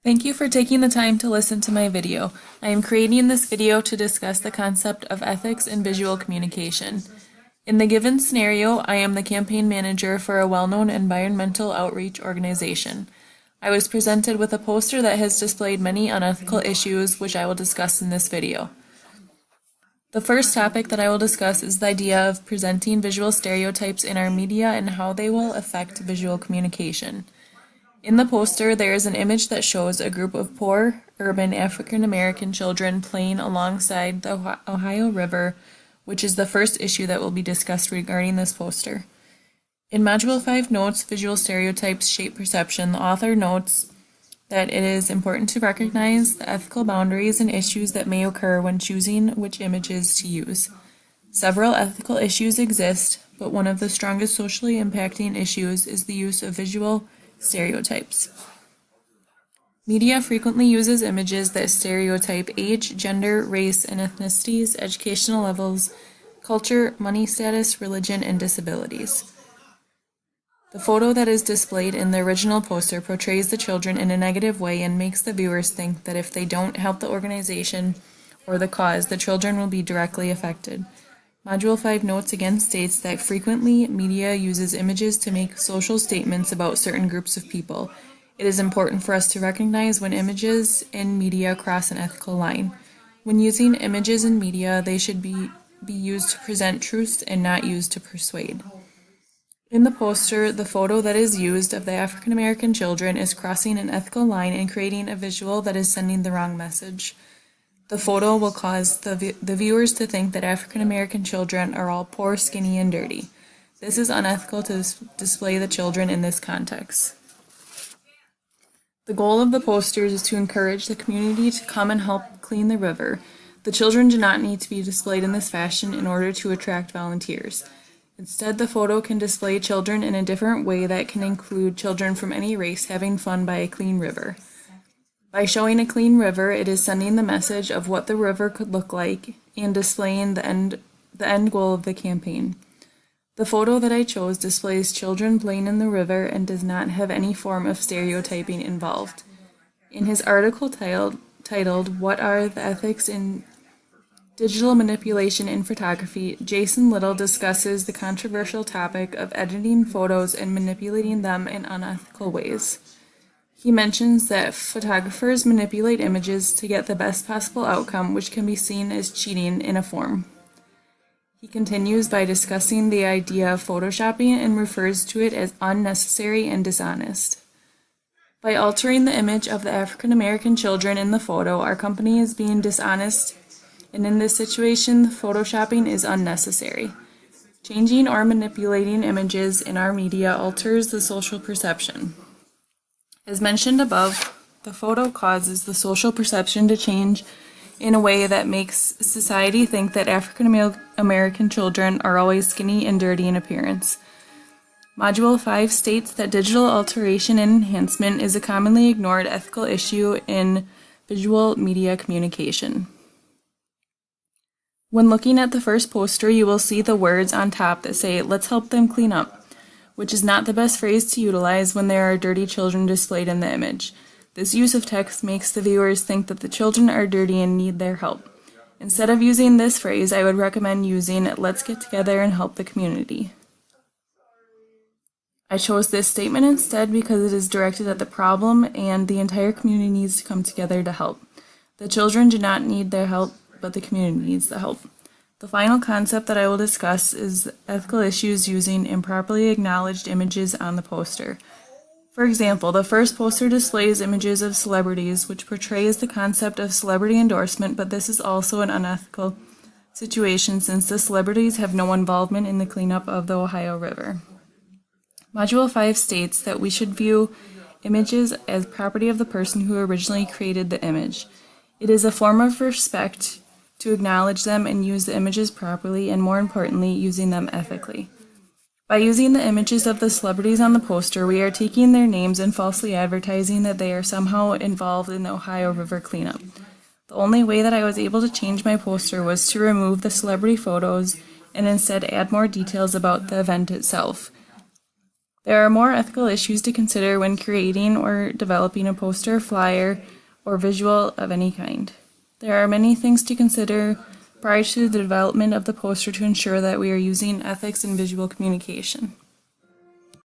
Thank you for taking the time to listen to my video. I am creating this video to discuss the concept of ethics in visual communication. In the given scenario, I am the campaign manager for a well-known environmental outreach organization. I was presented with a poster that has displayed many unethical issues, which I will discuss in this video. The first topic that I will discuss is the idea of presenting visual stereotypes in our media and how they will affect visual communication. In the poster, there is an image that shows a group of poor, urban African American children playing alongside the Ohio River, which is the first issue that will be discussed regarding this poster. In Module 5 Notes, Visual Stereotypes Shape Perception, the author notes that it is important to recognize the ethical boundaries and issues that may occur when choosing which images to use. Several ethical issues exist, but one of the strongest socially impacting issues is the use of visual stereotypes. Media frequently uses images that stereotype age, gender, race, and ethnicities, educational levels, culture, money status, religion, and disabilities. The photo that is displayed in the original poster portrays the children in a negative way and makes the viewers think that if they don't help the organization or the cause, the children will be directly affected. Module 5 Notes again states that frequently media uses images to make social statements about certain groups of people. It is important for us to recognize when images in media cross an ethical line. When using images in media, they should be used to present truths and not used to persuade. In the poster, the photo that is used of the African American children is crossing an ethical line and creating a visual that is sending the wrong message. The photo will cause the viewers to think that African American children are all poor, skinny, and dirty. This is unethical to display the children in this context. The goal of the posters is to encourage the community to come and help clean the river. The children do not need to be displayed in this fashion in order to attract volunteers. Instead, the photo can display children in a different way that can include children from any race having fun by a clean river. By showing a clean river, it is sending the message of what the river could look like and displaying the end goal of the campaign. The photo that I chose displays children playing in the river and does not have any form of stereotyping involved. In his article titled "What Are the Ethics in Digital Manipulation in Photography?" Jason Little discusses the controversial topic of editing photos and manipulating them in unethical ways. He mentions that photographers manipulate images to get the best possible outcome, which can be seen as cheating in a form. He continues by discussing the idea of photoshopping and refers to it as unnecessary and dishonest. By altering the image of the African American children in the photo, our company is being dishonest, and in this situation, photoshopping is unnecessary. Changing or manipulating images in our media alters the social perception. As mentioned above, the photo causes the social perception to change in a way that makes society think that African American children are always skinny and dirty in appearance. Module 5 states that digital alteration and enhancement is a commonly ignored ethical issue in visual media communication. When looking at the first poster, you will see the words on top that say, "Let's help them clean up," which is not the best phrase to utilize when there are dirty children displayed in the image. This use of text makes the viewers think that the children are dirty and need their help. Instead of using this phrase, I would recommend using "Let's get together and help the community." I chose this statement instead because it is directed at the problem and the entire community needs to come together to help. The children do not need their help, but the community needs the help. The final concept that I will discuss is ethical issues using improperly acknowledged images on the poster. For example, the first poster displays images of celebrities, which portrays the concept of celebrity endorsement, but this is also an unethical situation since the celebrities have no involvement in the cleanup of the Ohio River. Module 5 states that we should view images as property of the person who originally created the image. It is a form of respect to acknowledge them and use the images properly, and more importantly, using them ethically. By using the images of the celebrities on the poster, we are taking their names and falsely advertising that they are somehow involved in the Ohio River cleanup. The only way that I was able to change my poster was to remove the celebrity photos and instead add more details about the event itself. There are more ethical issues to consider when creating or developing a poster, flyer, or visual of any kind. There are many things to consider prior to the development of the poster to ensure that we are using ethics in visual communication.